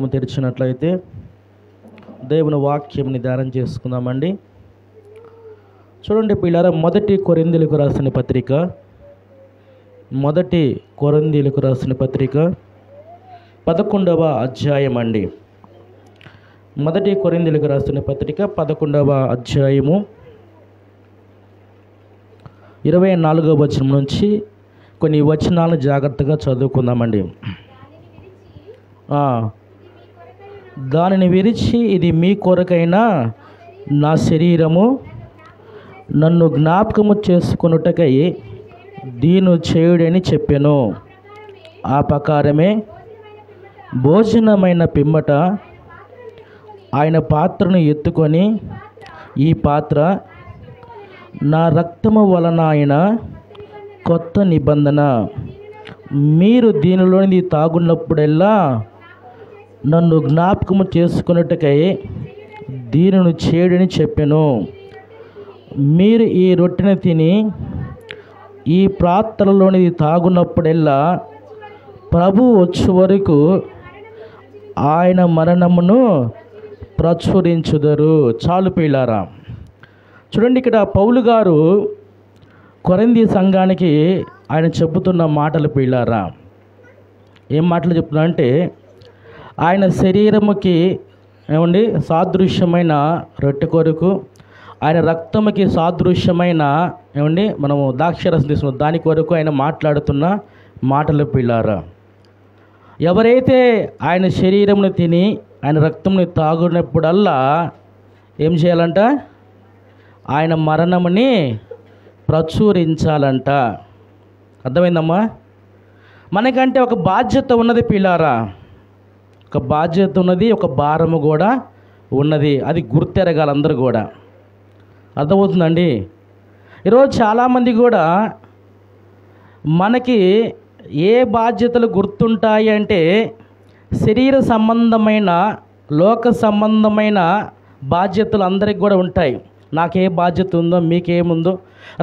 గ్రంథం తెరిచినట్లయితే దేవుని వాక్యంని ధ్యానం చేసుకుందామండి. చూడండి పిల్లరా, మొదటి కొరింథీయులకు రాసిన పత్రిక 11వ అధ్యాయం అండి. మొదటి కొరింథీయులకు రాసిన పత్రిక 11వ అధ్యాయము 24వ వచనం నుంచి కొన్ని వచనాలను జాగ్రత్తగా చదువుకుందామండి. దానిని విరిచి, ఇది మీ కొరకైన నా శరీరము, నన్ను జ్ఞాపకము చేసుకొనుటకై దీను చేయుడని చెప్పెను. ఆ ప్రకారమే భోజనమైన పిమ్మట ఆయన పాత్రను ఎత్తుకొని, ఈ పాత్ర నా రక్తము వలన ఆయన కొత్త నిబంధన, మీరు దీనిలోనిది తాగున్నప్పుడెల్లా నన్ను జ్ఞాపకము చేసుకున్నట్టుకై దీనిని చేయుడని చెప్పెను. మీరు ఈ రొట్టెను తిని ఈ పాత్రలోనిది తాగున్నప్పుడెల్లా ప్రభు వచ్చే వరకు ఆయన మరణమును ప్రచురించుదరు. చాలు పిల్లారా, చూడండి, ఇక్కడ పౌలు గారు కొరింథీ సంఘానికి ఆయన చెబుతున్న మాటలు పిల్లారా. ఏం మాటలు చెప్తున్నా అంటే, ఆయన శరీరముకి సాదృశ్యమైన రొట్టె కొరకు, ఆయన రక్తముకి సాదృశ్యమైన మనము ద్రాక్షరసం తీసుకున్న దాని కొరకు ఆయన మాట్లాడుతున్న మాటలు పిల్లారా. ఎవరైతే ఆయన శరీరమును తిని ఆయన రక్తంని తాగునప్పుడల్లా ఏం చేయాలంట? ఆయన మరణముని ప్రచురించాలంట. అర్థమైందమ్మా? మనకంటే ఒక బాధ్యత ఉన్నది పిల్లారా, ఒక బాధ్యత ఉన్నది, ఒక భారము కూడా ఉన్నది. అది గుర్తెరగాలి అందరూ కూడా. అర్థమవుతుందండి? ఈరోజు చాలామంది కూడా మనకి ఏ బాధ్యతలు గుర్తుంటాయి అంటే, శరీర సంబంధమైన, లోక సంబంధమైన బాధ్యతలు అందరికి కూడా ఉంటాయి. నాకే బాధ్యత ఉందో, మీకేముందో,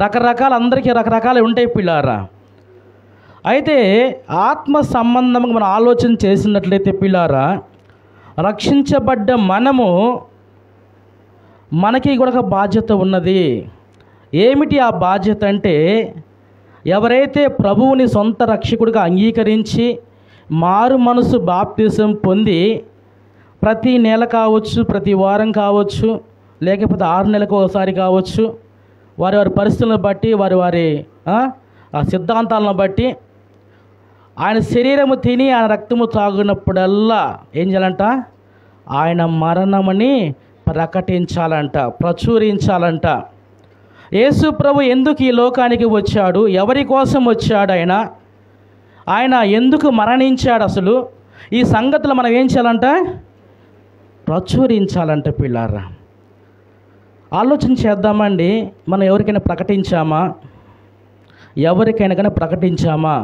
రకరకాల, అందరికీ రకరకాలు ఉంటాయి పిల్లారా. అయితే ఆత్మ సంబంధంగా మనం ఆలోచన చేసినట్లయితే పిల్లారా, రక్షించబడ్డ మనకి కూడా ఒక బాధ్యత ఉన్నది. ఏమిటి ఆ బాధ్యత అంటే, ఎవరైతే ప్రభువుని సొంత రక్షకుడిగా అంగీకరించి మారు మనసు బాప్తిసం పొంది ప్రతి నెల కావచ్చు, ప్రతి వారం కావచ్చు, లేకపోతే 6 నెలలకు ఒకసారి కావచ్చు, వారి వారి పరిస్థితులను బట్టి, వారి సిద్ధాంతాలను బట్టి ఆయన శరీరము తిని ఆయన రక్తము తాగినప్పుడల్లా ఏం చేయాలంట? ఆయన మరణముని ప్రకటించాలంట, ప్రచురించాలంట. యేసు ప్రభు ఎందుకు ఈ లోకానికి వచ్చాడు? ఎవరి కోసం వచ్చాడు? ఆయన ఎందుకు మరణించాడు? అసలు ఈ సంగతులు మనం ఏం చేయాలంట? ప్రచురించాలంట పిల్లారా. ఆలోచన చేద్దామండి. మనం ఎవరికైనా ప్రకటించామా? ఎవరికైనా ప్రకటించామా?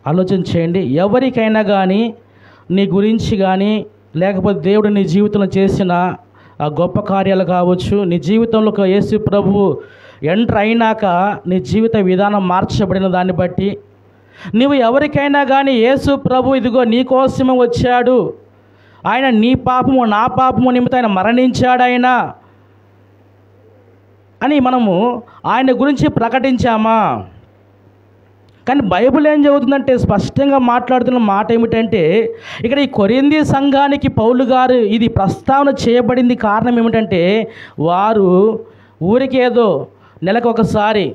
ఆలోచన చేయండి. ఎవరికైనా కానీ నీ గురించి కానీ, లేకపోతే దేవుడు నీ జీవితంలో చేసిన ఆ గొప్ప కార్యాలు కావచ్చు, నీ జీవితంలో యేసు ప్రభువు ఎంటర్ అయినాక నీ జీవిత విధానం మార్చబడిన దాన్ని బట్టి నువ్వు ఎవరికైనా కానీ యేసు ప్రభు ఇదిగో నీ కోసమే వచ్చాడు, ఆయన నీ పాపము నా పాపము నిమిత్తం ఆయన మరణించాడు ఆయన అని మనము ఆయన గురించి ప్రకటించామా? కానీ బైబిల్ ఏం చెబుతుందంటే, స్పష్టంగా మాట్లాడుతున్న మాట ఏమిటంటే, ఇక్కడ ఈ కొరింథీ సంఘానికి పౌలు గారు ఇది ప్రస్తావన చేయబడింది. కారణం ఏమిటంటే, వారు ఊరికేదో నెలకు ఒకసారి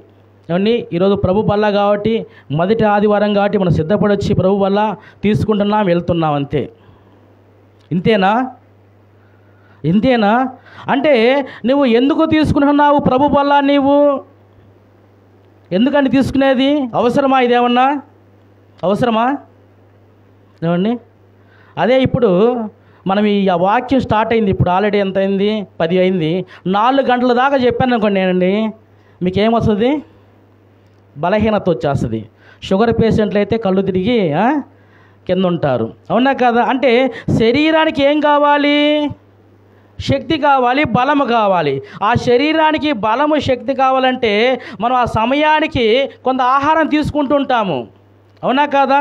ఈరోజు ప్రభు బల్ల కాబట్టి, మొదటి ఆదివారం కాబట్టి మనం సిద్ధపడి వచ్చి ప్రభు బల్ల తీసుకుంటున్నాం, వెళ్తున్నాం, అంతే. ఇంతేనా అంటే, నువ్వు ఎందుకు తీసుకుంటున్నావు ప్రభు బల్ల? నీవు ఎందుకంటే తీసుకునేది అవసరమా? ఇదేమన్నా అవసరమా? ఏమండి? అదే ఇప్పుడు మనం ఈ వాక్యం స్టార్ట్ అయింది, ఇప్పుడు ఆల్రెడీ ఎంత అయింది? 10 అయింది. 4 గంటల దాకా చెప్పాను అనుకోండి నేనండి, మీకేమొస్తుంది? బలహీనత వచ్చేస్తుంది. షుగర్ పేషెంట్లు అయితే కళ్ళు తిరిగి కింద ఉంటారు. అవునా కదా? అంటే శరీరానికి ఏం కావాలి? శక్తి కావాలి, బలము కావాలి. ఆ శరీరానికి బలము, శక్తి కావాలంటే మనం ఆ సమయానికి కొంత ఆహారం తీసుకుంటుంటాము. అవునా కాదా?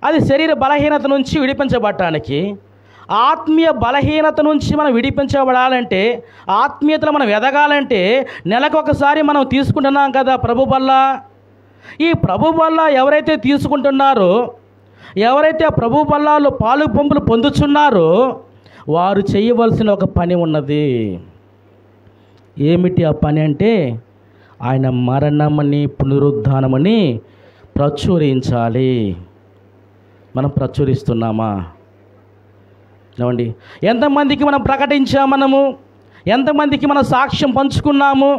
అది శరీర బలహీనత నుంచి విడిపించబడటానికి. ఆత్మీయ బలహీనత నుంచి మనం విడిపించబడాలంటే, ఆత్మీయతలో మనం ఎదగాలంటే నెలకొకసారి మనం తీసుకుంటున్నాం కదా ప్రభు బల్ల. ఈ ప్రభు బల్ల ఎవరైతే తీసుకుంటున్నారో, ఎవరైతే ప్రభు బల్లాలో పాలు పంపులు పొందుతున్నారో వారు చేయవలసిన ఒక పని ఉన్నది. ఏమిటి ఆ పని అంటే, ఆయన మరణమని పునరుద్ధానమని ప్రచురించాలి. మనం ప్రచురిస్తున్నామా? ఏమండి, ఎంతమందికి మనం ప్రకటించాము? మనము ఎంతమందికి మన సాక్ష్యం పంచుకున్నాము?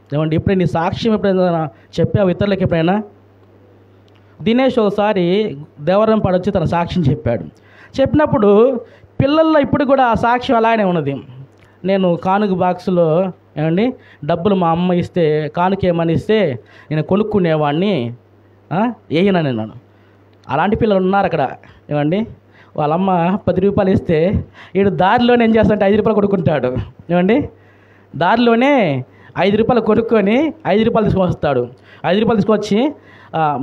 ఏమండి, ఇప్పుడు నీ సాక్ష్యం ఎప్పుడైనా చెప్పావు ఇతరులకు? ఎప్పుడైనా దినేష్ ఒకసారి దేవరంపాడు వచ్చి తన సాక్ష్యం చెప్పాడు. చెప్పినప్పుడు పిల్లల్లో ఇప్పుడు కూడా ఆ సాక్ష్యం అలానే ఉన్నది. నేను కానుక బాక్సులో ఏమండి డబ్బులు మా అమ్మ ఇస్తే, కానుక ఏమని ఇస్తే నేను కొనుక్కునేవాడిని, వేయనని అన్నాను. అలాంటి పిల్లలు ఉన్నారు అక్కడ. ఏమండి, వాళ్ళమ్మ 10 రూపాయలు ఇస్తే వీడు దారిలోనే ఏం చేస్తాడంటే 5 రూపాయలు కొనుక్కుంటాడు. ఏమండి, దారిలోనే 5 రూపాయలు కొనుక్కొని 5 రూపాయలు తీసుకొస్తాడు. 5 రూపాయలు తీసుకొచ్చి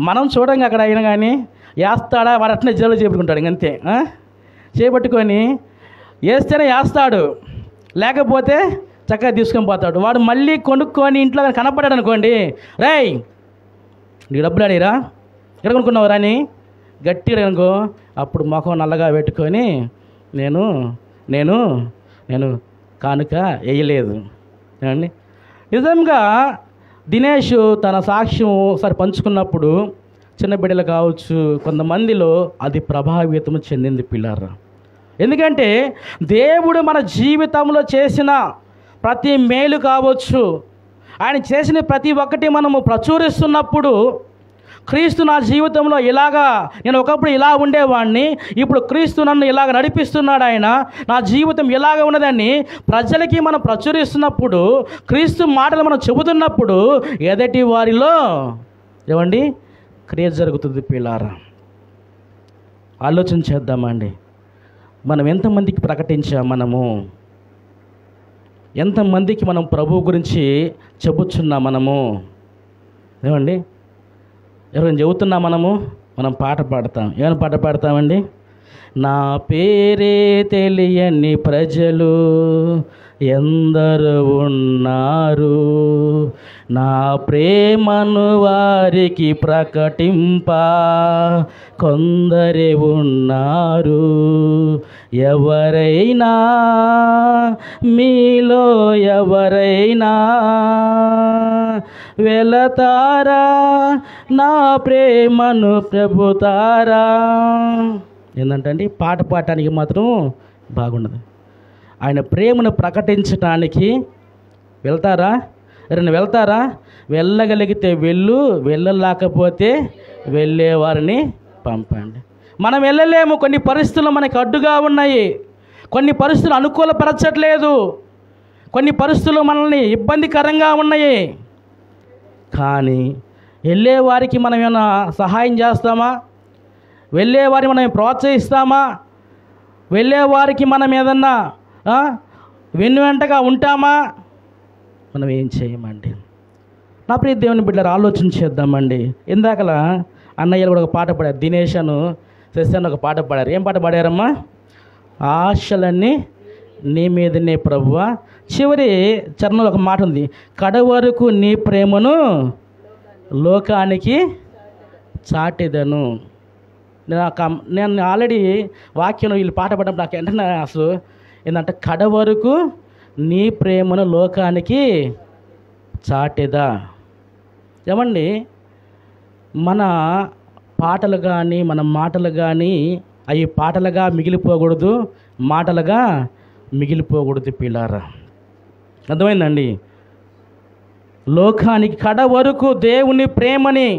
మనం చూడంగా అక్కడ అయినా కానీ వేస్తాడా, వాడు అట్నే జేబులో చేపట్టుకుంటాడు. ఇంకంతే చేపట్టుకొని వేస్తేనే వేస్తాడు, లేకపోతే చక్కగా తీసుకొని పోతాడు. వాడు మళ్ళీ కొనుక్కొని ఇంట్లో కనపడ్డాడు అనుకోండి, రేయ్ నీకు డబ్బులు అడిగిరా, ఎక్కడ కొనుక్కున్నావు రాని గట్టిగా అనుకో, అప్పుడు ముఖం నల్లగా పెట్టుకొని నేను నేను నేను కానుక వేయలేదు. ఏమండి, నిజంగా దినేష్ తన సాక్ష్యం ఒకసారి పంచుకున్నప్పుడు చిన్న బిడ్డలు కావచ్చు, కొంతమందిలో అది ప్రభావితం చెందింది పిల్లరా. ఎందుకంటే దేవుడు మన జీవితంలో చేసిన ప్రతి మేలు కావచ్చు, ఆయన చేసిన ప్రతి ఒక్కటి మనము ప్రచురిస్తున్నప్పుడు, క్రీస్తు నా జీవితంలో ఇలాగా, నేను ఒకప్పుడు ఇలా ఉండేవాడిని, ఇప్పుడు క్రీస్తు నన్ను ఇలాగ నడిపిస్తున్నాడు, ఆయన నా జీవితం ఇలాగ ఉన్నదని ప్రజలకి మనం ప్రచురిస్తున్నప్పుడు, క్రీస్తు మాటలు మనం చెబుతున్నప్పుడు ఎదటి వారిలో ఏమండి క్రియ జరుగుతుంది. పిల్లారా, ఆలోచన చేద్దామండి. మనం ఎంతమందికి ప్రకటించాం? మనము ఎంతమందికి మనం ప్రభు గురించి చెబుతున్నాం? మనము ఏమండి ఎవరైనా చెబుతున్నా? మనం పాట పాడతాం. ఏమైనా పాట పాడతామండి? నా పేరే తెలియని ప్రజలు ఎందరు ఉన్నారు, నా ప్రేమను వారికి ప్రకటింప కొందరే ఉన్నారు. ఎవరైనా మీలో ఎవరైనా వెళతారా, నా ప్రేమను చెబుతారా? ఏంటంటే పాట పాడటానికి మాత్రం బాగుండదు, ఆయన ప్రేమను ప్రకటించటానికి వెళ్తారా? ఎవరైనా వెళ్తారా? వెళ్ళగలిగితే వెళ్ళు, వెళ్ళలేకపోతే వెళ్ళేవారిని పంపండి. మనం వెళ్ళలేము, కొన్ని పరిస్థితులు మనకు అడ్డుగా ఉన్నాయి, కొన్ని పరిస్థితులు అనుకూలపరచట్లేదు, కొన్ని పరిస్థితులు మనల్ని ఇబ్బందికరంగా ఉన్నాయి. కానీ వెళ్ళేవారికి మనం ఏమైనా సహాయం చేస్తామా? వెళ్ళేవారిని మనం ప్రోత్సహిస్తామా? వెళ్ళేవారికి మనం ఏదన్నా వెన్నువెంటగా ఉంటామా? మనం ఏం చేయమండి. నా ప్రియ దేవుని బిడ్డలు ఆలోచన చేద్దామండి. ఇందాకలా అన్నయ్యలు కూడా ఒక పాట పాడారు, దినేష్ అను శశి ఒక పాట పాడారు. ఏం పాట పాడారమ్మా? ఆశలన్నీ నీ మీదనే ప్రభువా. చివరి చరణంలో ఒక మాట ఉంది, కడవరకు నీ ప్రేమను లోకానికి చాటెదను. నేను ఆల్రెడీ వాక్యం వీళ్ళు పాట పాడినప్పుడు నాకు వెంటనే అసలు ఏంటంటే, కడవరకు నీ ప్రేమను లోకానికి చాటెదా. ఏమండి, మన పాటలు కానీ మన మాటలు కానీ అవి పాటలుగా మిగిలిపోకూడదు, మాటలుగా మిగిలిపోకూడదు పిల్లారా. అర్థమైందండి? లోకానికి కడ వరకు దేవుని ప్రేమని,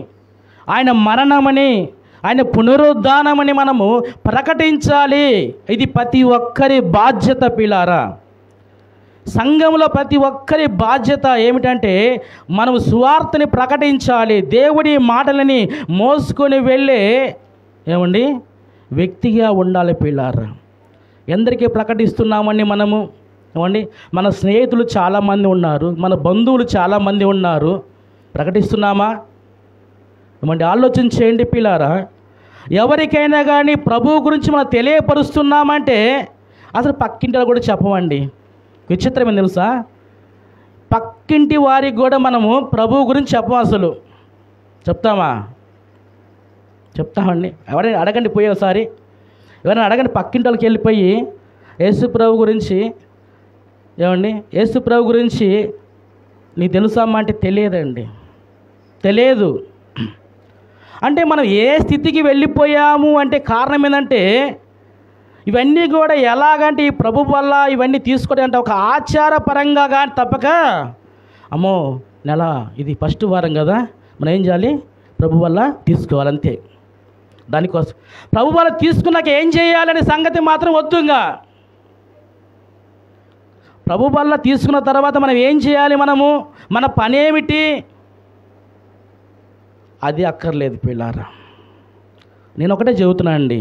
ఆయన మరణమని, ఆయన పునరుద్ధానమని మనము ప్రకటించాలి. ఇది ప్రతి ఒక్కరి బాధ్యత పిల్లారా. సంఘంలో ప్రతి ఒక్కరి బాధ్యత ఏమిటంటే, మనం సువార్తని ప్రకటించాలి. దేవుడి మాటలని మోసుకొని వెళ్ళే ఏమండి వ్యక్తిగా ఉండాలి పిల్లారా. ఎందరికీ ప్రకటిస్తున్నామని మనము ఏమండి, మన స్నేహితులు చాలామంది ఉన్నారు, మన బంధువులు చాలామంది ఉన్నారు, ప్రకటిస్తున్నామా? ఏమండి ఆలోచన చేయండి పిల్లారా. ఎవరికైనా కానీ ప్రభువు గురించి మనం తెలియపరుస్తున్నామంటే అసలు పక్కింటిలో కూడా చెప్పమండి. విచిత్రమేం తెలుసా, పక్కింటి వారికి కూడా మనము ప్రభువు గురించి చెప్పం. అసలు చెప్తామా? చెప్తామండి. ఎవరైనా అడగండి, పోయి ఒకసారి ఎవరైనా అడగండి, పక్కింటి వాళ్ళకి వెళ్ళిపోయి యేసు ప్రభు గురించి, ఏమండి యేసు ప్రభు గురించి నీకు తెలుసామా అంటే తెలియదండి, తెలియదు. అంటే మనం ఏ స్థితికి వెళ్ళిపోయాము అంటే కారణం ఏంటంటే ఇవన్నీ కూడా ఎలాగంటే ఈ ప్రభు వల్ల ఇవన్నీ తీసుకోవడం అంటే ఒక ఆచారపరంగా కానీ తప్పక, అమ్మో నెల ఇది ఫస్ట్ వారం కదా మనం ఏం చేయాలి, ప్రభు వల్ల తీసుకోవాలంతే. దానికోసం ప్రభు వల్ల తీసుకున్నాక ఏం చేయాలనే సంగతి మాత్రం వద్దుగా. ప్రభు వల్ల తీసుకున్న తర్వాత మనం ఏం చేయాలి, మనము మన పనేమిటి, అది అక్కర్లేదు పిల్లారా. నేను ఒకటే చెబుతున్నా అండి,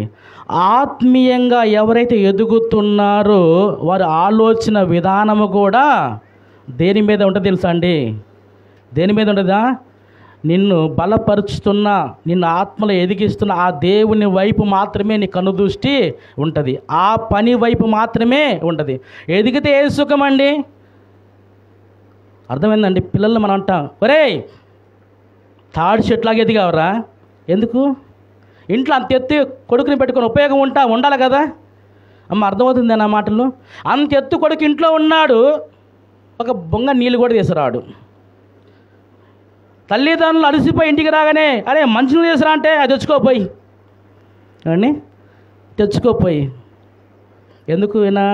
ఆత్మీయంగా ఎవరైతే ఎదుగుతున్నారో వారి ఆలోచన విధానము కూడా దేని మీద ఉంటుంది తెలుసా అండి? దేని మీద ఉంటుందా? నిన్ను బలపరుచుతున్న, నిన్ను ఆత్మలో ఎదిగిస్తున్న ఆ దేవుని వైపు మాత్రమే నీ కనుదృష్టి ఉంటుంది. ఆ పని వైపు మాత్రమే ఉంటుంది. ఎదిగితే ఏ సుఖం అండి? అర్థమైందండి? పిల్లలు మనం అంటాం, ఒరేయ్ తాడు చెట్లాగా ఎదిగావరా, ఎందుకు? ఇంట్లో అంత ఎత్తు కొడుకుని పెట్టుకొని ఉపయోగం ఉండాలి కదా అమ్మ. అర్థమవుతుంది నా మాటలు? అంత ఎత్తు కొడుకు ఇంట్లో ఉన్నాడు, ఒక బొంగ నీళ్ళు కూడా తీసుకురాడు. తల్లిదండ్రులు అలసిపోయి ఇంటికి రాగానే అరే మంచినీళ్ళు తీసుకురా అంటే అది తెచ్చుకోపోయి అండి, తెచ్చుకోపోయి ఎందుకు వినా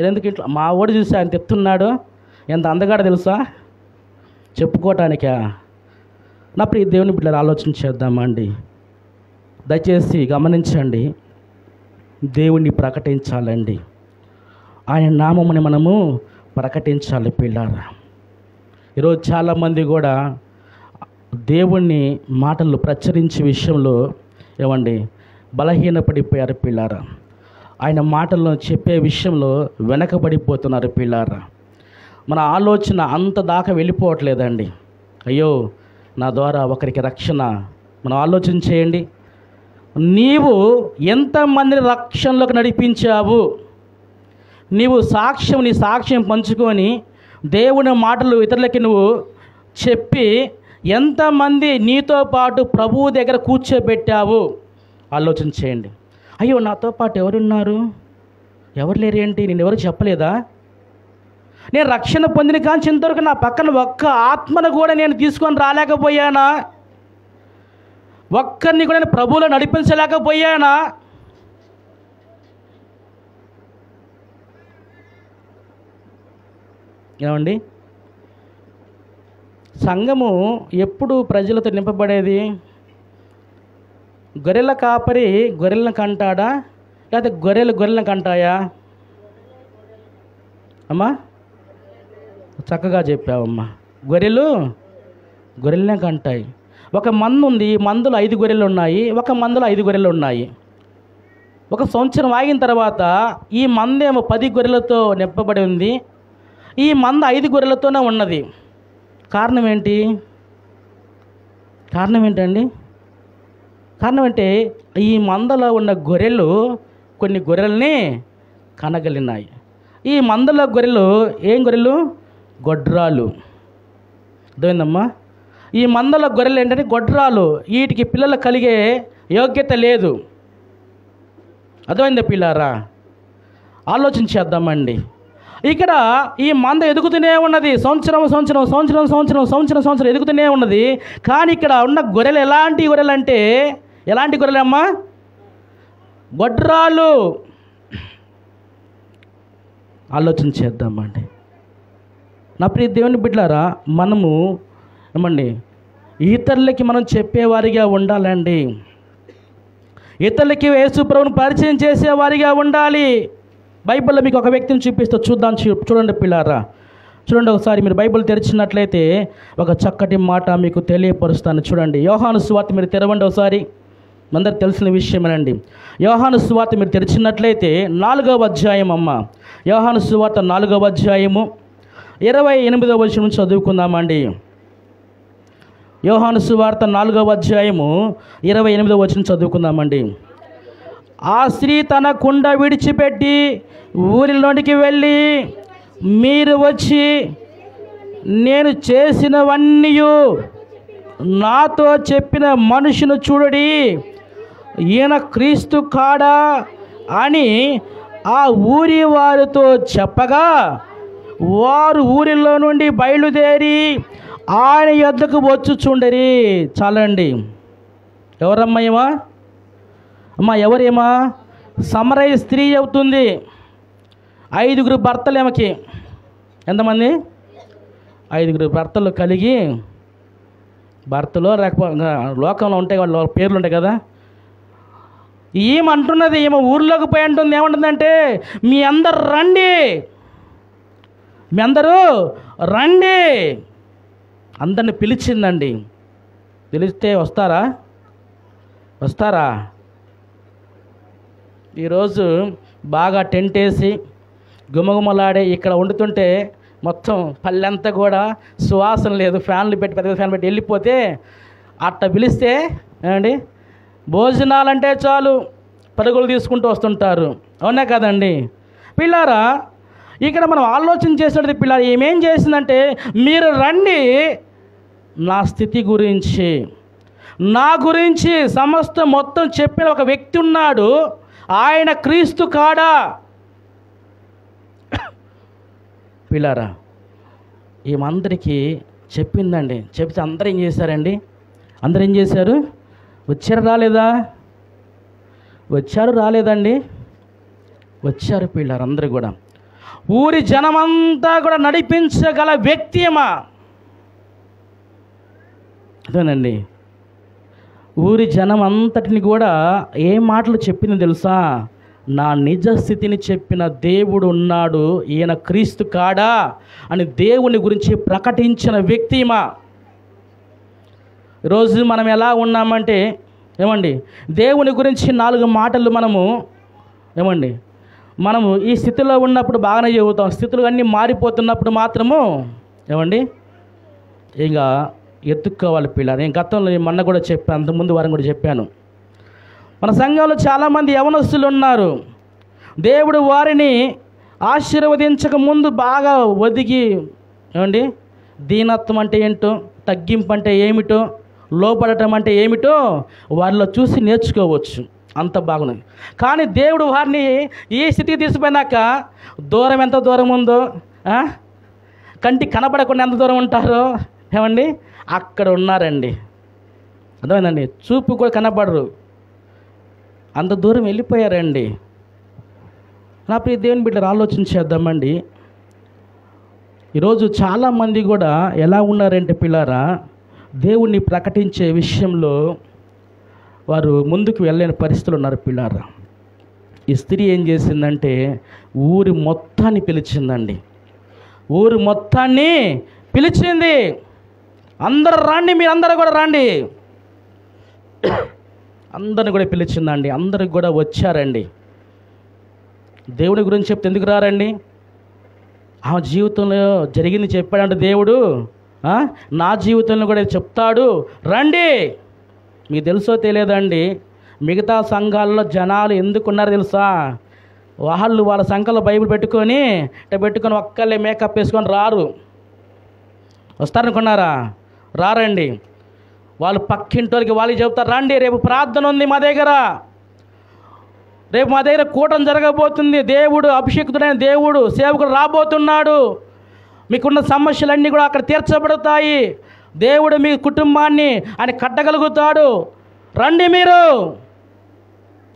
ఎందుకు ఇంట్లో మా ఓడి చూసి ఆయన తెస్తున్నాడు, ఎంత అందగాడో తెలుసా చెప్పుకోవటానికా? నా ప్రియ దేవుని బిడ్డలు ఆలోచన చేద్దామా అండి? దయచేసి గమనించండి, దేవుణ్ణి ప్రకటించాలండి, ఆయన నామముని మనము ప్రకటించాలి పిల్లారా. ఈరోజు చాలామంది కూడా దేవుణ్ణి మాటలు ప్రచురించే విషయంలో ఏమండి బలహీనపడిపోయారు పిల్లారా. ఆయన మాటలను చెప్పే విషయంలో వెనకబడిపోతున్నారు పిల్లారా. మన ఆలోచన అంత దాకా వెళ్ళిపోవట్లేదండి. అయ్యో నా ద్వారా ఒకరికి రక్షణ. మనం ఆలోచన చేయండి, నీవు ఎంతమందిని రక్షణలోకి నడిపించావు? నీవు నీ సాక్ష్యం పంచుకొని దేవుని మాటలు ఇతరులకి నువ్వు చెప్పి ఎంతమంది నీతో పాటు ప్రభువు దగ్గర కూర్చోబెట్టావు? ఆలోచన చేయండి. అయ్యో నాతో పాటు ఎవరున్నారు, ఎవరు లేరు ఏంటి, నేను ఎవరు చెప్పలేదా? నేను రక్షణ పొందిన కానీ ఇంతవరకు నా పక్కన ఒక్క ఆత్మను కూడా నేను తీసుకొని రాలేకపోయానా? ఒక్కరిని కూడా నేను ప్రభువులో నడిపించలేకపోయానా? ఏమండి, సంఘము ఎప్పుడు ప్రజలతో నింపబడేది? గొర్రెల కాపరి గొర్రెలను కంటాడా, లేకపోతే గొర్రెలను కంటాయా? అమ్మా చక్కగా చెప్పావమ్మా. గొర్రెలనే కంటాయి. ఒక మందు ఉంది, ఈ మందులో 5 గొర్రెలు ఉన్నాయి, ఒక మందులో 5 గొర్రెలు ఉన్నాయి. ఒక సంవత్సరం ఆగిన తర్వాత ఈ మందేమో 10 గొర్రెలతో నింపబడి ఉంది, ఈ మంద 5 గొర్రెలతోనే ఉన్నది. కారణం ఏంటి? కారణం ఏంటండి? కారణం అంటే ఈ మందలో ఉన్న గొర్రెలు కొన్ని గొర్రెల్ని కనగలినాయి. ఈ మందలో గొర్రెలు ఏం గొర్రెలు? గొడ్రాలు. అర్థమైందమ్మా? ఈ మందల గొర్రెలు ఏంటంటే గొడ్రాలు, వీటికి పిల్లలు కలిగే యోగ్యత లేదు. అర్థమైందా పిల్లారా? ఆలోచన చేద్దామండి. ఇక్కడ ఈ మంద ఎదుగుతూనే ఉన్నది, సంవత్సరం ఎదుగుతూనే ఉన్నది. కానీ ఇక్కడ ఉన్న గొర్రెలు ఎలాంటి గొర్రెలు అంటే, ఎలాంటి గొర్రెలమ్మా? గొడ్రాలు. ఆలోచన చేద్దామండి. నా ప్రియ దేవుని బిడ్డలారా, మనము ఏమండి ఇతరులకి మనం చెప్పేవారిగా ఉండాలండి. ఇతరులకి యేసు ప్రభువును పరిచయం చేసేవారిగా ఉండాలి. బైబిల్లో మీకు ఒక వ్యక్తిని చూపిస్తూ చూడండి పిల్లారా, చూడండి ఒకసారి. మీరు బైబిల్ తెరిచినట్లయితే ఒక చక్కటి మాట మీకు తెలియపరుస్తాను. చూడండి, యోహాను సువార్త మీరు తెరవండి ఒకసారి. అందరికి తెలిసిన విషయమేనండి. యోహాను సువార్త మీరు తెరిచినట్లయితే 4వ అధ్యాయం అమ్మ. యోహాను సువార్త 4వ అధ్యాయము 28వ వచనం నుంచి చదువుకుందామండి. యోహాను సువార్త 4వ అధ్యాయము 28వ వచనం చదువుకుందామండి. ఆ స్త్రీ తన కుండ విడిచిపెట్టి ఊరిలోనికి వెళ్ళి, మీరు వచ్చి నేను చేసినవన్నీ నాతో చెప్పిన మనుషును చూడడి, ఈయన క్రీస్తు కాడా అని ఆ ఊరి వారితో చెప్పగా, వారు ఊరిలో నుండి బయలుదేరి ఆయన యొద్దకు వచ్చుచుండరి. చాలండి. ఎవరమ్మా ఏమా? అమ్మా ఎవరేమా? సమరయ స్త్రీ అవుతుంది. 5 భర్తలు ఏమకి. ఎంతమంది? 5 భర్తలు కలిగి, భర్తలో లేకపోతే లోకంలో ఉంటాయి, వాళ్ళ పేర్లు ఉంటాయి కదా. ఏమంటున్నది, ఏమో ఊర్లోకి పోయి అంటుంది. ఏమంటుందంటే, మీ అందరు రండి, మీ అందరూ రండి. అందరిని పిలిచిందండి. పిలిస్తే వస్తారా? వస్తారా? ఈరోజు బాగా టెంట్ వేసి గుమగుమలాడే ఇక్కడ వండుతుంటే మొత్తం పల్లెంతా కూడా సువాసన లేదు, ఫ్యాన్లు పెట్టి పెద్ద ఫ్యాన్ పెట్టి వెళ్ళిపోతే, అట్ట పిలిస్తే ఏమండి భోజనాలంటే చాలు పరుగులు తీసుకుంటూ వస్తుంటారు. అవునా కదండి పిల్లారా? ఇక్కడ మనం ఆలోచన చేసేది పిల్లారు ఏమేం చేసిందంటే, మీరు రండి, నా స్థితి గురించి, నా గురించి సమస్త మొత్తం చెప్పిన ఒక వ్యక్తి ఉన్నాడు, ఆయన క్రీస్తు కాడా. పిల్లారా ఏమందరికీ చెప్పిందండి. చెప్తే అందరూ ఏం చేశారండి? అందరూ ఏం చేశారు? వచ్చారు రాలేదా? వచ్చారు రాలేదండి? వచ్చారు పిల్లారు అందరూ కూడా. ఊరి జనమంతా కూడా నడిపించగల వ్యక్తి ఏమా? అదేనండి. ఊరి జనం అంతటిని కూడా ఏ మాటలు చెప్పింది తెలుసా? నా నిజ స్థితిని చెప్పిన దేవుడు ఉన్నాడు, ఈయన క్రీస్తు కాడా అని దేవుని గురించి ప్రకటించిన వ్యక్తిమా. ఈరోజు మనం ఎలా ఉన్నామంటే ఏమండి, దేవుని గురించి 4 మాటలు మనము ఏమండి, మనము ఈ స్థితిలో ఉన్నప్పుడు బాగానే చెబుతాం. స్థితులు అన్నీ మారిపోతున్నప్పుడు మాత్రము ఏమండి ఇంకా ఎత్తుక్కోవాలి పిల్లలు. నేను గతంలో మొన్న కూడా చెప్పాను, అంతకుముందు వారం కూడా చెప్పాను. మన సంఘంలో చాలామంది యవనస్తులు ఉన్నారు. దేవుడు వారిని ఆశీర్వదించక ముందు బాగా ఒదిగి ఏమండి దీనత్వం అంటే ఏంటో, తగ్గింపు అంటే ఏమిటో, లోపడటం అంటే ఏమిటో వారిలో చూసి నేర్చుకోవచ్చు. అంత బాగున్నది. కానీ దేవుడు వారిని ఈ స్థితికి తీసిపోయినాక దూరం ఎంత దూరం ఉందో, కంటికి కనపడకుండా ఎంత దూరం ఉంటారో ఏమండి అక్కడ ఉన్నారండి. అర్థమైందండి? చూపు కూడా కనపడరు, అంత దూరం వెళ్ళిపోయారండి. నా ప్రియ దేవుని బిడ్డలు ఆలోచన చేద్దామండి. ఈరోజు చాలామంది కూడా ఎలా ఉన్నారంటే పిల్లారా, దేవుణ్ణి ప్రకటించే విషయంలో వారు ముందుకు వెళ్ళలేని పరిస్థితులు ఉన్నారు పిల్లారా. ఈ స్త్రీ ఏం చేసిందంటే ఊరి మొత్తాన్ని పిలిచిందండి. ఊరి మొత్తాన్ని పిలిచింది. అందరూ రండి, మీరు అందరూ కూడా రండి. అందరిని కూడా పిలిచిందండి. అందరికి కూడా వచ్చారండి. దేవుడి గురించి చెప్తే ఎందుకు రారండి? ఆ జీవితంలో జరిగింది చెప్పాడంటే దేవుడు నా జీవితంలో కూడా చెప్తాడు, రండి. మీకు తెలుసో తెలియదండి, మిగతా సంఘాల్లో జనాలు ఎందుకున్నారో తెలుసా? వాళ్ళ సంఘాల్లో బైబిల్ పెట్టుకొని ఒక్కళ్ళే మేకప్ వేసుకొని రారు. వస్తారనుకున్నారా? రారండి. వాళ్ళు పక్కింటోళ్ళకి వాళ్ళకి చెప్తారు, రండి రేపు ప్రార్థన ఉంది మా దగ్గర, రేపు మా దగ్గర కూటం జరగబోతుంది, దేవుడు అభిషేకుడైన దేవుడు సేవకుడు రాబోతున్నాడు, మీకున్న సమస్యలన్నీ కూడా అక్కడ తీర్చబడతాయి, దేవుడు మీ కుటుంబాన్ని ఆయన కట్టగలుగుతాడు, రండి మీరు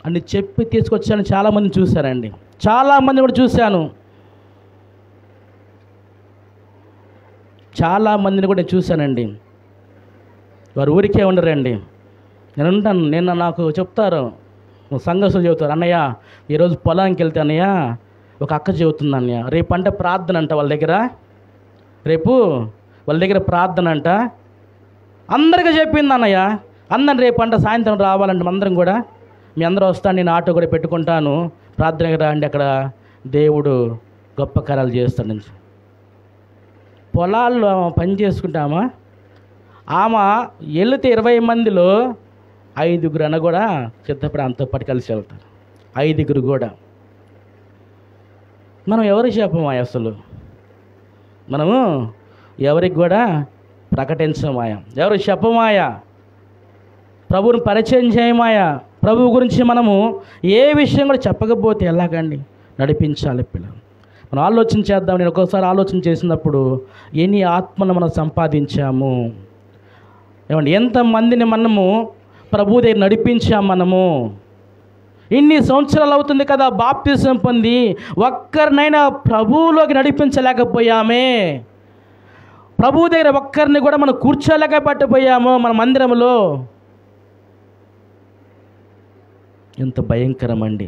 అని చెప్పి తీసుకొచ్చాను. చాలామందిని చూశానండి, చాలామంది కూడా చూశాను, చాలామందిని కూడా చూశానండి. వారు ఊరికే ఉండరండి. నేను ఉంటాను, నిన్న నాకు చెప్తారు, సంఘర్షులు చెబుతారు, అన్నయ్య ఈరోజు పొలానికి వెళ్తే అన్నయ్య ఒక అక్క చెబుతుంది అన్నయ్య, రేపు అంటే ప్రార్థన అంట వాళ్ళ దగ్గర, రేపు వాళ్ళ దగ్గర ప్రార్థన అంట. అందరికీ చెప్పింది అన్నయ్య, అందరిని రేపు అంట సాయంత్రం రావాలంటే అందరం కూడా, మీ అందరూ వస్తాను, నేను ఆటో కూడా పెట్టుకుంటాను, ప్రార్థనకి రండి, అక్కడ దేవుడు గొప్ప కార్యాలు చేస్తాడు. పొలాల్లో పని చేసుకుంటామా? ఆమె వెళితే 20 మందిలో 5 అన్న కూడా సిద్ధపడి అంతో పాటు కలిసి వెళ్తారు. 5 కూడా. మనం ఎవరికి చెప్పమా అసలు? మనము ఎవరికి కూడా ప్రకటించమాయా, ఎవరికి చెప్పమాయా, ప్రభువుని పరిచయం చేయమాయా. ప్రభువు గురించి మనము ఏ విషయం కూడా చెప్పకపోతే ఎలాగండి నడిపించాలి పిల్లలు? మనం ఆలోచన చేద్దాం. నేను ఒక్కోసారి ఆలోచన చేసినప్పుడు ఎన్ని ఆత్మను మనం సంపాదించాము, ఏమండి, ఎంతమందిని మనము ప్రభు దగ్గర నడిపించాము. మనము ఇన్ని సంవత్సరాలు అవుతుంది కదా బాప్తిసం పొంది, ఒక్కరినైనా ప్రభువులోకి నడిపించలేకపోయామే. ప్రభు దగ్గర ఒక్కరిని కూడా మనం కూర్చోలేకపోయాము మన మందిరంలో. ఎంత భయంకరమండి,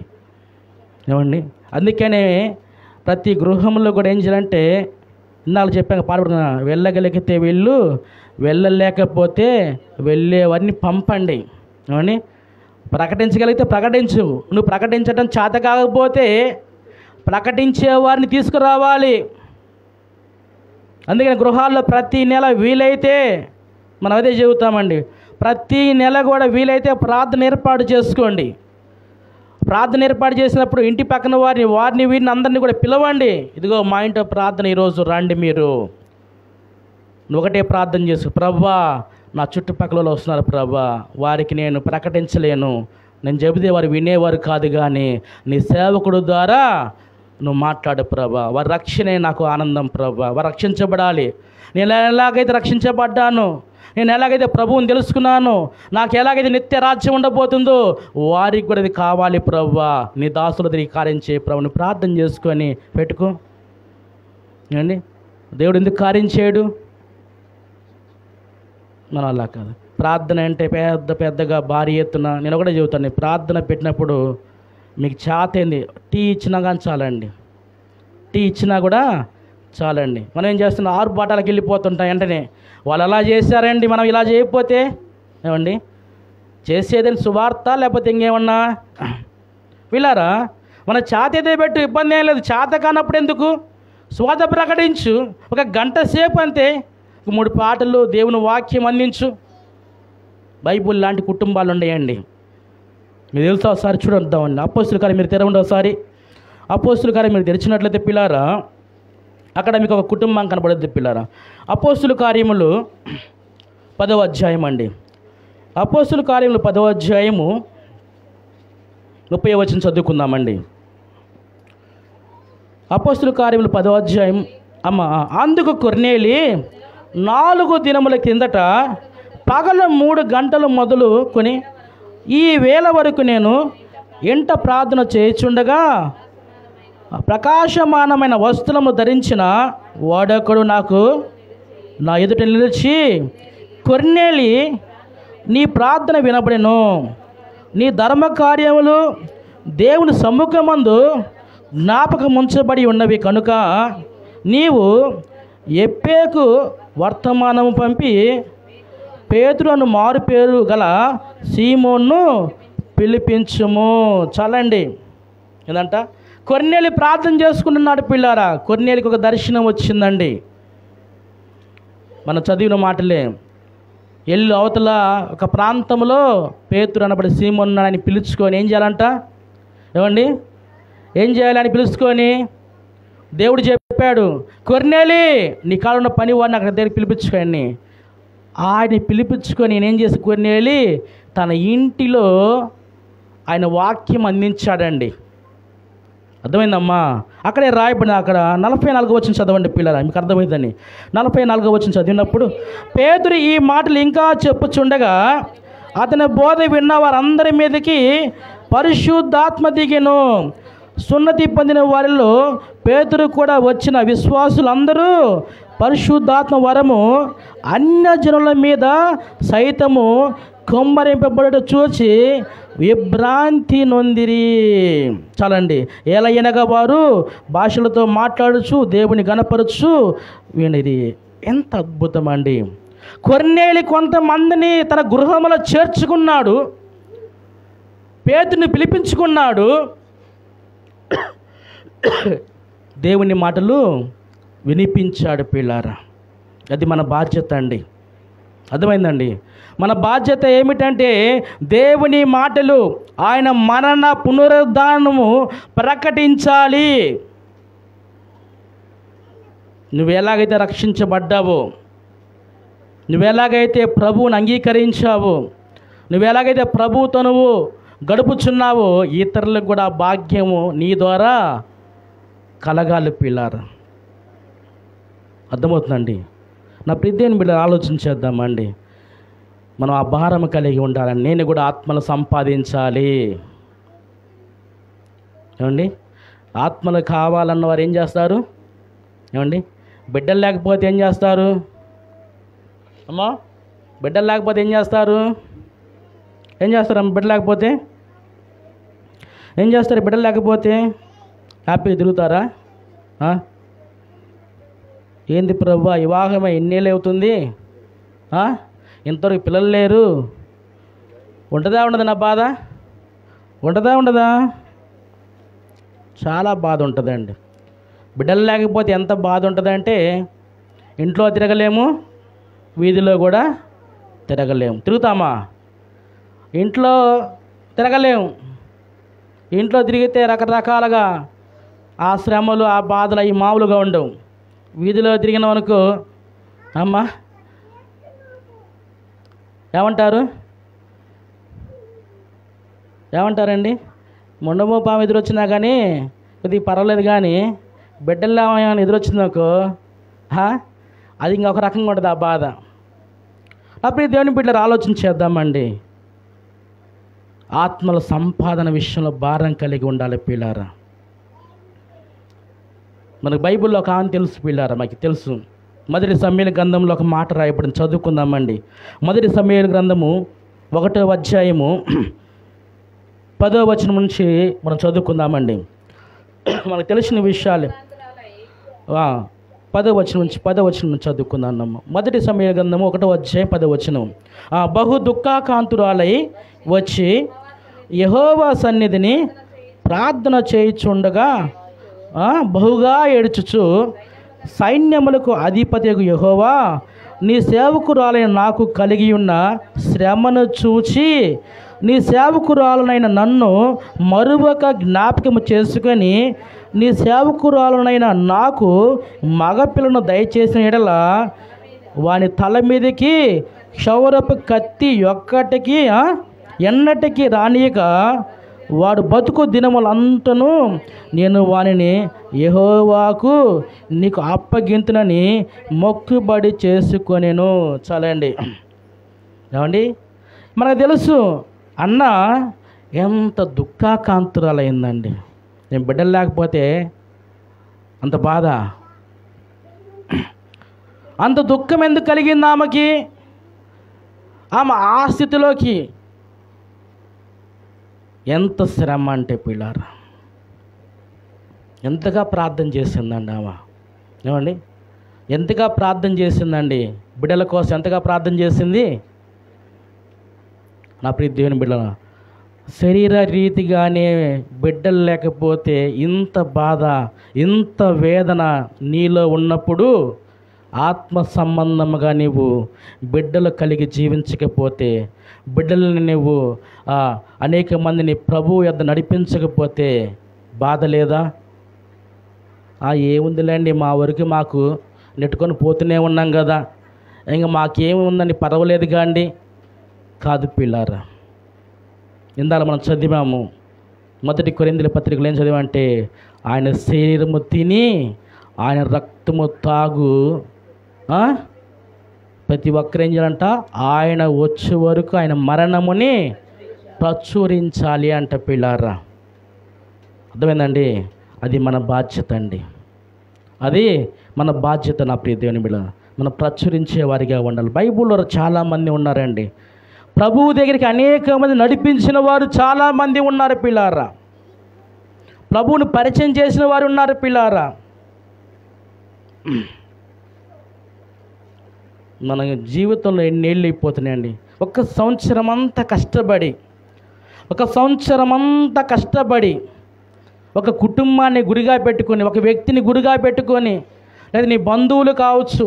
ఏమండి. అందుకనే ప్రతి గృహంలో కూడా ఏం చేయాలంటే, ఇన్నాళ్ళు చెప్పాక పాల్పడుతున్నా, వెళ్ళగలిగితే వెళ్ళు, వెళ్ళలేకపోతే వెళ్ళేవన్నీ పంపండి. ఏమండి, ప్రకటించగలిగితే ప్రకటించు. నువ్వు ప్రకటించడం చేత కాకపోతే ప్రకటించేవారిని తీసుకురావాలి. అందుకని గృహాల్లో ప్రతి నెల వీలైతే మనం అదే చెబుతామండి, ప్రతి నెల కూడా వీలైతే ప్రార్థన ఏర్పాటు చేసుకోండి. ప్రార్థన ఏర్పాటు చేసినప్పుడు ఇంటి పక్కన వారిని వీరిని అందరినీ కూడా పిలవండి. ఇదిగో మా ఇంట్లో ప్రార్థన ఈరోజు రండి మీరు. నువ్వు ఒకటే ప్రార్థన చేసు, ప్రభువా నా చుట్టుపక్కల వస్తున్నారు ప్రభువా, వారికి నేను ప్రకటించలేను, నేను చెబితే వారు వినేవారు కాదు, కానీ నీ సేవకుడు ద్వారా నువ్వు మాట్లాడు ప్రభువా, వారి రక్షణే నాకు ఆనందం ప్రభువా, వారు రక్షించబడాలి. నేను ఎలాగైతే రక్షించబడ్డాను, నేను ఎలాగైతే ప్రభువుని తెలుసుకున్నాను, నాకు ఎలాగైతే నిత్య రాజ్యం ఉండబోతుందో వారికి కూడా ఇది కావాలి ప్రభువా, నీ దాసుల దగ్గర కార్యం చేయ ప్రభుని ప్రార్థన చేసుకొని పెట్టుకో. ఏమండి, దేవుడు ఎందుకు కార్యం చేయడు? మనం అలా కాదు. ప్రార్థన అంటే పెద్దగా భారీ ఎత్తున, నేను ఒకటే చెబుతాను, ప్రార్థన పెట్టినప్పుడు మీకు చేతైంది టీ ఇచ్చినా కానీ చాలండి, టీ ఇచ్చినా కూడా చాలండి. మనం ఏం చేస్తున్నాం, 6 బాటలకు వెళ్ళిపోతుంటాం వెంటనే. వాళ్ళు అలా చేశారండి, మనం ఇలా చేయకపోతే ఏమండి చేసేదని సువార్త లేకపోతే ఇంకేమన్నా? వీళ్ళారా, మన చేతైతే పెట్టు, ఇబ్బంది ఏం లేదు. చేత కానప్పుడు ఎందుకు? స్వాత ప్రకటించు, 1 గంట సేపు అంతే, 3 పాటలు దేవుని వాక్యం అందించు. బైబుల్ లాంటి కుటుంబాలు ఉన్నాయండి. మీరు తెలుసా, ఒకసారి చూడొద్దామండి. అపోస్తుల కార్యం మీరు తెరవండి ఒకసారి. అపోస్తుల కార్యం మీరు తెరిచినట్లయితే పిల్లారా, అక్కడ మీకు ఒక కుటుంబం కనబడుద్ది పిల్లారా. అపోస్తుల కార్యములు 10వ అధ్యాయం అండి. అపోస్తుల కార్యములు 10వ అధ్యాయము 30వ వచనం చదువుకుందామండి. అపోస్తుల కార్యములు 10వ అధ్యాయం. అందుకు కొర్నేలి 4 దినముల కిందట పగలు 3 గంటలు మొదలుకొని ఈ వేళ వరకు నేను ఎంట ప్రార్థన చేయుచుండగా ప్రకాశమానమైన వస్త్రము ధరించిన వాడొకడు నా ఎదుట నిలిచి, కొర్నేలి, నీ ప్రార్థన వినబడెను, నీ ధర్మ కార్యములు దేవుని సమ్ముఖమందు జ్ఞాపకముంచబడి ఉన్నవి కనుక నీవు యొప్పేకు వర్తమానము పంపి పేతురు అను మారు పేరు గల సీమోన్ను పిలిపించుము. చాలండి. ఏందంట, కొర్నేలి ప్రార్థన చేసుకుంటున్నాడు పిల్లారా. కొర్నేలికి ఒక దర్శనం వచ్చిందండి. మనం చదివిన మాటలే, ఎల్లు అవతల ఒక ప్రాంతంలో పేతురు అనబడి సీమోన్ అని పిలుచుకొని ఏం చేయాలంట? ఏమండి, ఏం చేయాలని పిలుచుకొని దేవుడు చెప్పాడు, కొర్నేలి నీ కాడ ఉన్న పని వాడిని అక్కడ దగ్గర పిలిపించుకోండి. ఆయన పిలిపించుకొని నేనేం చేసి కొర్నేలి తన ఇంటిలో ఆయన వాక్యం అందించాడండి. అర్థమైందమ్మా? అక్కడే రాయబడిన అక్కడ 44వ వచనం చదవండి పిల్లరా, మీకు అర్థమైందని. 44వ వచనం చదివినప్పుడు, పేతురు ఈ మాటలు ఇంకా చెప్పుచుండగా అతని బోధ విన్న వారందరి మీదకి పరిశుద్ధాత్మ దిగెను. సున్నతి పొందిన వారిలో పేతురు కూడా వచ్చిన విశ్వాసులందరూ పరిశుద్ధాత్మ వరము అన్యజనుల మీద సైతము కొమ్మరింపబడట చూచి విభ్రాంతి నొందిరి. చాలండి. ఎలయనగా వారు భాషలతో మాట్లాడుచు దేవుని గణపరచు వినిరి. ఎంత అద్భుతం అండి. కొర్నేలి కొంతమందిని తన గృహంలో చేర్చుకున్నాడు, పేతుని పిలిపించుకున్నాడు, దేవుని మాటలు వినిపించాడు పిల్లారా. అది మన బాధ్యత అండి. అర్థమైందండి. మన బాధ్యత ఏమిటంటే దేవుని మాటలు, ఆయన మరణ పునరుద్ధానము ప్రకటించాలి. నువ్వు ఎలాగైతే రక్షించబడ్డావో, నువ్వు ఎలాగైతే ప్రభువుని అంగీకరించావో, నువ్వు ఎలాగైతే ప్రభువుతో నువ్వు గడుపుచున్నావో, ఇతరులకు కూడా భాగ్యము నీ ద్వారా కలగాలి పిల్లారా. అర్థమవుతుందండి. నా ప్రియదేవుని బిడ్డ ఆలోచించేద్దామండి. మనం ఆ భారం కలిగి ఉండాలని, నేను కూడా ఆత్మలు సంపాదించాలి. ఏమండి, ఆత్మలు కావాలన్న వారు ఏం చేస్తారు? ఏమండి, బిడ్డలు లేకపోతే ఏం చేస్తారు? అమ్మా, బిడ్డలు లేకపోతే ఏం చేస్తారు? ఏం చేస్తారమ్మ? బిడ్డలు లేకపోతే ఏం చేస్తారు? బిడ్డలు లేకపోతే హ్యాపీగా తిరుగుతారా? ఏంది ప్రభువా, వివాహమే ఎన్నేళ్ళు అవుతుంది, ఇంతవరకు పిల్లలు లేరు, ఉంటుందా ఉండదా నా బాధ? ఉంటుందా ఉండదా? చాలా బాధ ఉంటుందండి. బిడ్డలు లేకపోతే ఎంత బాధ ఉంటుందంటే, ఇంట్లో తిరగలేము, వీధిలో కూడా తిరగలేము. తిరుగుతామా? ఇంట్లో తిరగలేము. ఇంట్లో తిరిగితే రకరకాలుగా ఆ శ్రమలు, ఆ బాధలు అవి మామూలుగా ఉండవు. వీధిలో తిరిగినాం అనుకో, అమ్మ ఏమంటారండి? మొండమో పాము ఎదురొచ్చినా కానీ ఇది పర్వాలేదు, కానీ బిడ్డల్లో ఏమైనా ఎదురొచ్చిందనుకో, అది ఇంకొక రకంగా ఉంటుంది ఆ బాధ. అప్పుడు దేవుని బిడ్డలు ఆలోచించేద్దామండి. ఆత్మల సంపాదన విషయంలో భారం కలిగి ఉండాలి పిల్లారా. మనకు బైబిల్లో ఒక ఆమె తెలుసు పిల్లారా, మాకు తెలుసు. మొదటి సమూయేలు గ్రంథంలో ఒక మాట రాయబడింది, చదువుకుందామండి. మొదటి సమూయేలు గ్రంథము 1వ అధ్యాయము 10వ వచనం నుంచి మనం చదువుకుందామండి. మనకు తెలిసిన విషయాలు 10వ వచనం నుంచి చదువుకుందాం. మొదటి సమూయేలు గ్రంథము 1వ అధ్యాయం 10వ వచనం. బహు దుఃఖాకాంతురాలై వచ్చి యెహోవా సన్నిధిని ప్రార్థన చేయుచుండగా బహుగా ఏడ్చుచు, సైన్యములకు అధిపతియగు యెహోవా, నీ సేవకురాలైన నాకు కలిగి ఉన్న శ్రమను చూచి నీ సేవకురాలనైన నన్ను మరువక జ్ఞాపకము చేసుకొని నీ సేవకురాలనైన నాకు మగపిల్లను దయచేసిన ఎడల వాని తల మీదకి క్షౌరపు కత్తి ఒక్కటికి ఎన్నటికి రానియక వాడు బతుకు దినములంతను నేను వానిని యెహోవాకు నీకు అప్పగింతునని మొక్కుబడి చేసుకొనేను. చాలండి. ఏమండి, మనకు తెలుసు అన్న ఎంత దుఃఖాకాంతురాలైందండి. నేను బిడ్డలు లేకపోతే అంత బాధ, అంత దుఃఖం ఎందుకు కలిగింది ఆమెకి? ఆమె ఆ స్థితిలోకి ఎంత శ్రమ అంటే పిల్లారా, ఎంతగా ప్రార్థన చేసిందండి ఆమె. ఏమండి, ఎంతగా ప్రార్థన చేసిందండి బిడ్డల కోసం, ఎంతగా ప్రార్థన చేసింది. నా ప్రియ దేవుని బిడ్డల, శరీర రీతిగానే బిడ్డలు లేకపోతే ఇంత బాధ, ఇంత వేదన నీలో ఉన్నప్పుడు, ఆత్మ సంబంధముగా నీవు బిడ్డలు కలిగి జీవించకపోతే, బిడ్డలని నువ్వు అనేక మందిని ప్రభువు యొద్ద నడిపించకపోతే బాధ లేదా? ఏముందిలేండి, మా వరకు మాకు నెట్టుకొని పోతూనే ఉన్నాం కదా, ఇంకా మాకేమి ఉందని పర్వాలేదు కాండి. కాదు పిల్లారా, ఇందాక మనం చదివాము, 1 కొరింథీయుల పత్రికలో ఏం చదివామంటే, ఆయన శరీరము తిని ఆయన రక్తము తాగు ప్రతి ఒక్కరు ఏం చేయాలంట? ఆయన వచ్చే వరకు ఆయన మరణముని ప్రచురించాలి అంట పిల్లారా. అర్థమైందండి? అది మన బాధ్యత అండి, అది మన బాధ్యత. నా ప్రియ దేవుని బిడ్డ, మనం ప్రచురించే వారిగా ఉండాలి. బైబిల్లో చాలామంది ఉన్నారండి, ప్రభువు దగ్గరికి అనేక మంది నడిపించిన వారు చాలామంది ఉన్నారు పిల్లారా. ప్రభువుని పరిచయం చేసిన వారు ఉన్నారు పిల్లారా. మన జీవితంలో ఎన్నేళ్ళు అయిపోతున్నాయండి. ఒక సంవత్సరం అంతా కష్టపడి ఒక కుటుంబాన్ని గురిగా పెట్టుకొని, ఒక వ్యక్తిని గురిగా పెట్టుకొని, లేదా నీ బంధువులు కావచ్చు,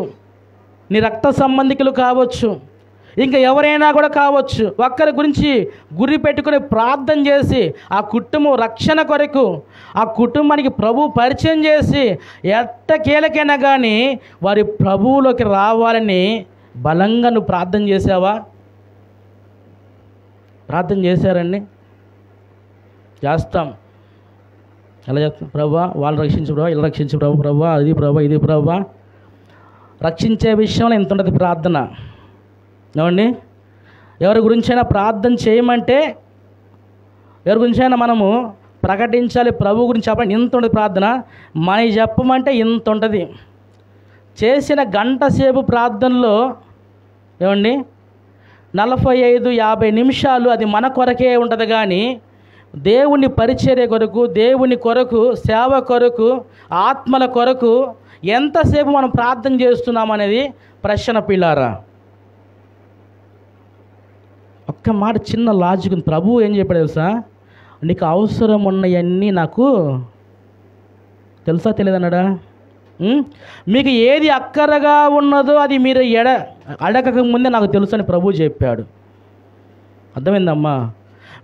నీ రక్త సంబంధికులు కావచ్చు, ఇంకా ఎవరైనా కూడా కావచ్చు, ఒక్కరి గురించి గురి పెట్టుకుని ప్రార్థన చేసి ఆ కుటుంబం రక్షణ కొరకు ఆ కుటుంబానికి ప్రభు పరిచయం చేసి ఎట్టకేలకైనా కానీ వారి ప్రభువులోకి రావాలని బలంగా నువ్వు ప్రార్థన చేసావా? ప్రార్థన చేశారండి? చేస్తాం. ఎలా చేస్తాం? ప్రభువా వాళ్ళు రక్షించు ప్రభా, ఇలా రక్షించు ప్రభు, ప్రభువా అది ప్రభా, ఇది ప్రభా. రక్షించే విషయంలో ఎంత ఉంటుంది ప్రార్థన. ఏమండి, ఎవరి గురించైనా ప్రార్థన చేయమంటే, ఎవరి గురించైనా మనము ప్రకటించాలి, ప్రభు గురించి చెప్పండి, ఇంత ఉంటుంది ప్రార్థన. మనకి చెప్పమంటే ఇంత ఉంటుంది. చేసిన గంట సేపు ప్రార్థనలో ఏమండి 45-50 నిమిషాలు అది మన కొరకే ఉంటుంది. కానీ దేవుని పరిచర్య కొరకు, దేవుని కొరకు, సేవ కొరకు, ఆత్మల కొరకు ఎంతసేపు మనం ప్రార్థన చేస్తున్నాం అనేది ప్రశ్న పిల్లారా. ఒక్క మాట చిన్న లాజిక్ ఉంది. ప్రభువు ఏం చెప్పాడు తెలుసా? నీకు అవసరం ఉన్నవన్నీ నాకు తెలుసా తెలియదన్నాడా? మీకు ఏది అక్కరగా ఉన్నదో అది మీరు అడగక ముందే నాకు తెలుసు అని ప్రభువు చెప్పాడు. అర్థమైందమ్మా?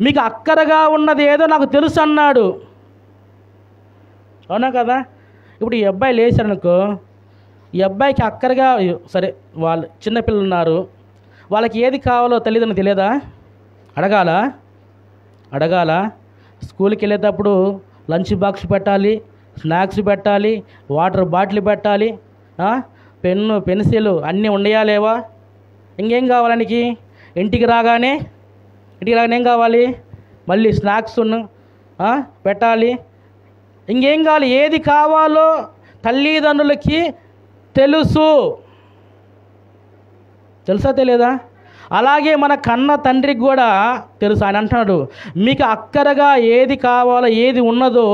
మీకు అక్కరగా ఉన్నది ఏదో నాకు తెలుసు అన్నాడు. అవునా కదా? ఇప్పుడు ఈ అబ్బాయి లేచారనుకో, ఈ అబ్బాయికి అక్కరగా, సరే వాళ్ళు చిన్నపిల్లలు ఉన్నారు, వాళ్ళకి ఏది కావాలో తెలియదని తెలియదా? అడగాల. స్కూల్కి వెళ్ళేటప్పుడు లంచ్ బాక్స్ పెట్టాలి, స్నాక్స్ పెట్టాలి, వాటర్ బాటిల్ పెట్టాలి, పెన్ను పెన్సిల్ అన్నీ ఉండయా లేవా? ఇంకేం కావాలనికి? ఇంటికి రాగానే ఏం కావాలి? మళ్ళీ స్నాక్స్ పెట్టాలి. ఇంకేం కావాలి? ఏది కావాలో తల్లిదండ్రులకి తెలుసా తెలియదా? అలాగే మన కన్న తండ్రికి కూడా తెలుసు. ఆయన అంటున్నాడు, మీకు అక్కరగా ఏది కావాలో ఏది ఉన్నదో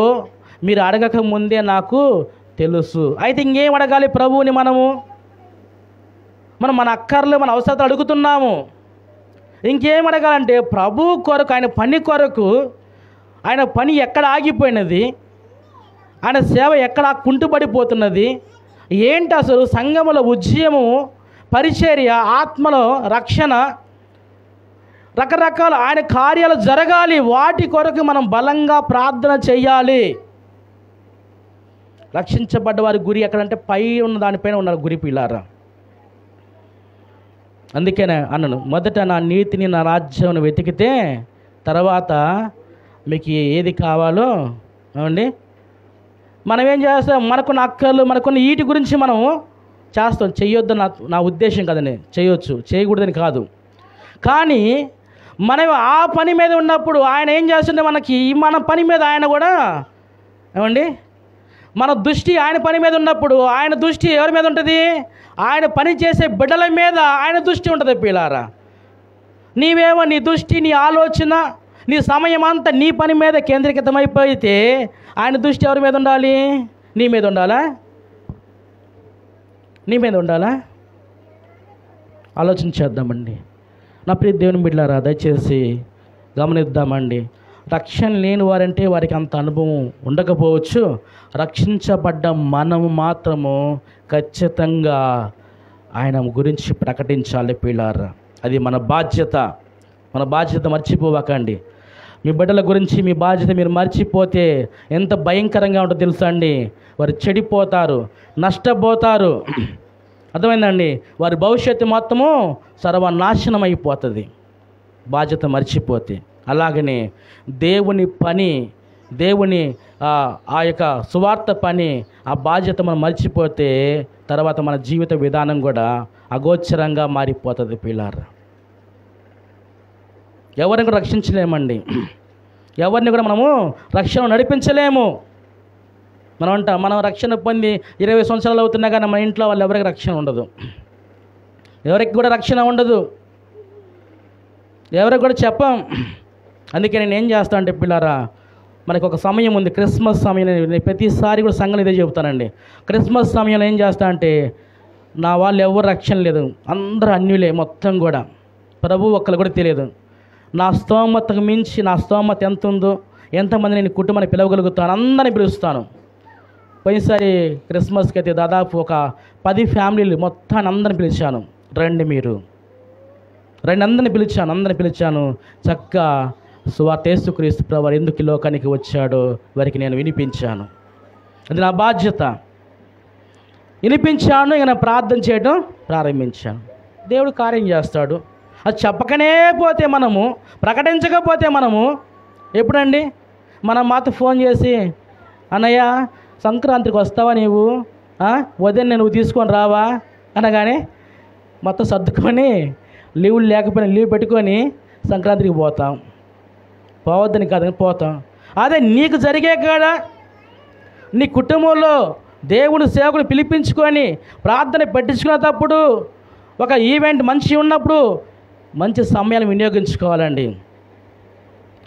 మీరు అడగక ముందే నాకు తెలుసు. అయితే ఇంకేం అడగాలి ప్రభువుని? మనం మన అక్కర్లు, మన అవసరత అడుగుతున్నాము. ఇంకేం అడగాలంటే ప్రభు కొరకు, ఆయన పని కొరకు, ఆయన పని ఎక్కడ ఆగిపోయినది, ఆయన సేవ ఎక్కడ కుంటుపడిపోతున్నది, ఏంటి అసలు సంఘముల ఉద్యమము, పరిచర్య, ఆత్మలో రక్షణ, రకరకాల ఆయన కార్యాలు జరగాలి. వాటి కొరకు మనం బలంగా ప్రార్థన చేయాలి. రక్షించబడ్డ వారి గురి ఎక్కడంటే పై ఉన్న దానిపైన ఉన్న గురి పిల్లారా. అందుకేనే అన్నను, మొదట నా నీతిని, నా రాజ్యం వెతికితే తర్వాత మీకు ఏది కావాలో ఏమండి మనం ఏం చేస్తాం? మనకున్న అక్కర్లు, మనకున్న వీటి గురించి మనం చేస్తాం. చెయ్యొద్దు నా ఉద్దేశం కదండి, చేయొచ్చు, చేయకూడదని కాదు. కానీ మనం ఆ పని మీద ఉన్నప్పుడు ఆయన ఏం చేస్తుంటే మనకి మన పని మీద ఆయన కూడా ఏమండి, మన దృష్టి ఆయన పని మీద ఉన్నప్పుడు ఆయన దృష్టి ఎవరి మీద ఉంటుంది? ఆయన పని చేసే బిడ్డల మీద ఆయన దృష్టి ఉంటుంది పిల్లారా. నీవేమో నీ దృష్టి, నీ ఆలోచన, నీ సమయం అంతా నీ పని మీద కేంద్రీకృతమైపోతే ఆయన దృష్టి ఎవరి మీద ఉండాలి? నీ మీద ఉండాలా? నీ మీద ఉండాలా? ఆలోచన చేద్దామండి. నా ప్రియ దేవుని బిడ్డలారా, దయచేసి గమనిద్దామండి. రక్షణ లేని వారంటే వారికి అంత అనుభవం ఉండకపోవచ్చు. రక్షించబడ్డ మనము మాత్రము ఖచ్చితంగా ఆయన గురించి ప్రకటించాలి పిల్లారా. అది మన బాధ్యత. మన బాధ్యత మర్చిపోవకండి. మీ బిడ్డల గురించి మీ బాధ్యత మీరు మర్చిపోతే ఎంత భయంకరంగా ఉంటుందో తెలుసా అండి? వారు చెడిపోతారు, నష్టపోతారు. అర్థమైందండి? వారి భవిష్యత్తు మొత్తము సర్వనాశనం అయిపోతుంది బాధ్యత మర్చిపోతే. అలాగనే దేవుని పని, దేవుని ఆ యొక్క సువార్త పని, ఆ బాధ్యత మనం మర్చిపోతే తర్వాత మన జీవిత విధానం కూడా అగోచరంగా మారిపోతుంది పిల్లారా. ఎవరిని కూడా రక్షించలేమండి. ఎవరిని కూడా మనము రక్షణ నడిపించలేము. మనం రక్షణ పొంది 20 సంవత్సరాలు అవుతున్నా కానీ మన ఇంట్లో వాళ్ళు ఎవరికి రక్షణ ఉండదు. ఎవరికి కూడా రక్షణ ఉండదు. ఎవరికి కూడా చెప్పం. అందుకే నేను ఏం చేస్తాను అంటే పిల్లారా, మనకు ఒక సమయం ఉంది, క్రిస్మస్ సమయం. నేను ప్రతిసారి కూడా సంఘంలో ఇదే చెబుతానండి. క్రిస్మస్ సమయంలో ఏం చేస్తా అంటే, నా వాళ్ళు ఎవరు రక్షణ లేదు, అందరూ అన్యులే మొత్తం కూడా, ప్రభు ఒక్కరు కూడా తెలియదు. నా స్తోమతకు మించి నా స్తోమత ఎంత ఉందో, ఎంతమంది నేను కుటుంబాన్ని పిలవగలుగుతాను, అందరిని పిలుస్తాను. పోయినసారి క్రిస్మస్కి అయితే దాదాపు ఒక 10 ఫ్యామిలీలు మొత్తాన్ని అందరిని పిలిచాను. రండి మీరు రండి అందరిని పిలిచాను చక్కగా సువార్త యేసుక్రీస్తు ప్రభువు ఎందుకు ఈ లోకానికి వచ్చాడో వారికి నేను వినిపించాను. అది నా బాధ్యత. వినిపించాను, ఇక నేను ప్రార్థన చేయడం ప్రారంభించాను. దేవుడు కార్యం చేస్తాడు. అది చెప్పకనే పోతే మనము, ప్రకటించకపోతే మనము ఎప్పుడండి మనం మాతో ఫోన్ చేసి అన్నయ్య సంక్రాంతికి వస్తావా నీవు, వదిన నువ్వు తీసుకొని రావా అనగానే మొత్తం సర్దుకొని లీవులు లేకపోయినా లీవ్ పెట్టుకొని సంక్రాంతికి పోతాం. పోవద్దని కాదని పోతాం. అదే నీకు జరిగే కాడ నీ కుటుంబంలో దేవుడు సేవకుడు పిలిపించుకొని ప్రార్థన పెట్టించుకునేటప్పుడు ఒక ఈవెంట్ మంచి ఉన్నప్పుడు మంచి సమయాన్ని వినియోగించుకోవాలండి.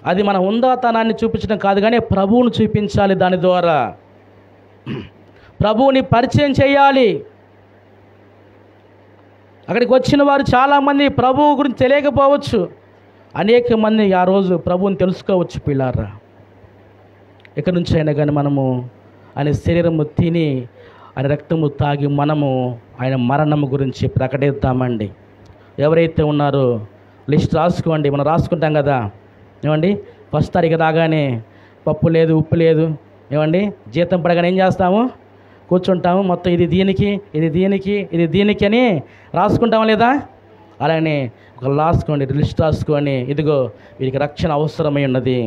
అది మన ఉందాతనాన్ని చూపించడం కాదు, కానీ ప్రభువుని చూపించాలి. దాని ద్వారా ప్రభువుని పరిచయం చేయాలి. అక్కడికి వచ్చిన వారు చాలామంది ప్రభువు గురించి తెలియకపోవచ్చు, అనేక మంది ఆ రోజు ప్రభువుని తెలుసుకోవచ్చు. పిల్లారా, ఎక్కడి నుంచి అయినా కానీ మనము ఆయన శరీరము తిని ఆయన రక్తము తాగి మనము ఆయన మరణము గురించి ప్రకటిద్దామండి. ఎవరైతే ఉన్నారో లిస్ట్ రాసుకోండి. మనం రాసుకుంటాం కదా, ఏమండి 1వ తారీఖు రాగానే పప్పు లేదు, ఉప్పు లేదు, ఏమండి జీతం పడగానే ఏం చేస్తాము, కూర్చుంటాము. మొత్తం ఇది దీనికి, ఇది దీనికి, ఇది దీనికి అని రాసుకుంటాము లేదా? అలానే ఒక రాసుకోండి, లిస్ట్ రాసుకొని, ఇదిగో వీరికి రక్షణ అవసరమై ఉన్నది,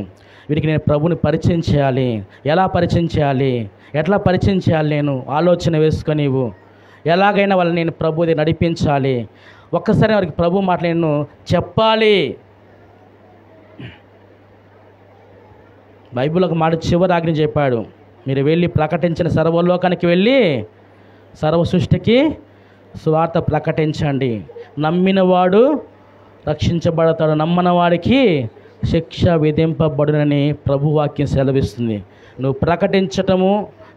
వీరికి నేను ప్రభుని పరిచయం చేయాలి. ఎలా పరిచయం చేయాలి, ఎట్లా పరిచయం చేయాలి, నేను ఆలోచన వేసుకొని నీవు ఎలాగైనా వాళ్ళని నేను ప్రభుది నడిపించాలి. ఒక్కసారి వారికి ప్రభు మాట నేను చెప్పాలి. బైబిల్ ఒక మాట చివరి ఆజ్ఞ చెప్పాడు, మీరు వెళ్ళి ప్రకటించిన సర్వలోకానికి వెళ్ళి సర్వ సృష్టికి సువార్త ప్రకటించండి. నమ్మినవాడు రక్షించబడతాడు, నమ్మని వాడికి శిక్ష విధింపబడునని ప్రభువాక్యం సెలవిస్తుంది. నువ్వు ప్రకటించటము,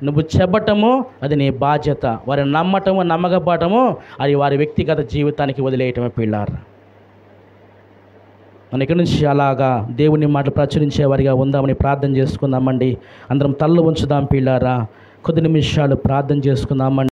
నువ్వు చెప్పటము అది నీ బాధ్యత. వారి నమ్మటము, నమ్మకపోవటము అది వారి వ్యక్తిగత జీవితానికి వదిలేయటమే. పిల్లారా, మన ఇక్కడి నుంచి అలాగా దేవుని మాటలు ప్రచురించే వారిగా ఉందామని ప్రార్థన చేసుకుందామండి. అందరం తల్లు ఉంచుదాం. పిల్లారా, కొద్ది నిమిషాలు ప్రార్థన చేసుకుందామండి.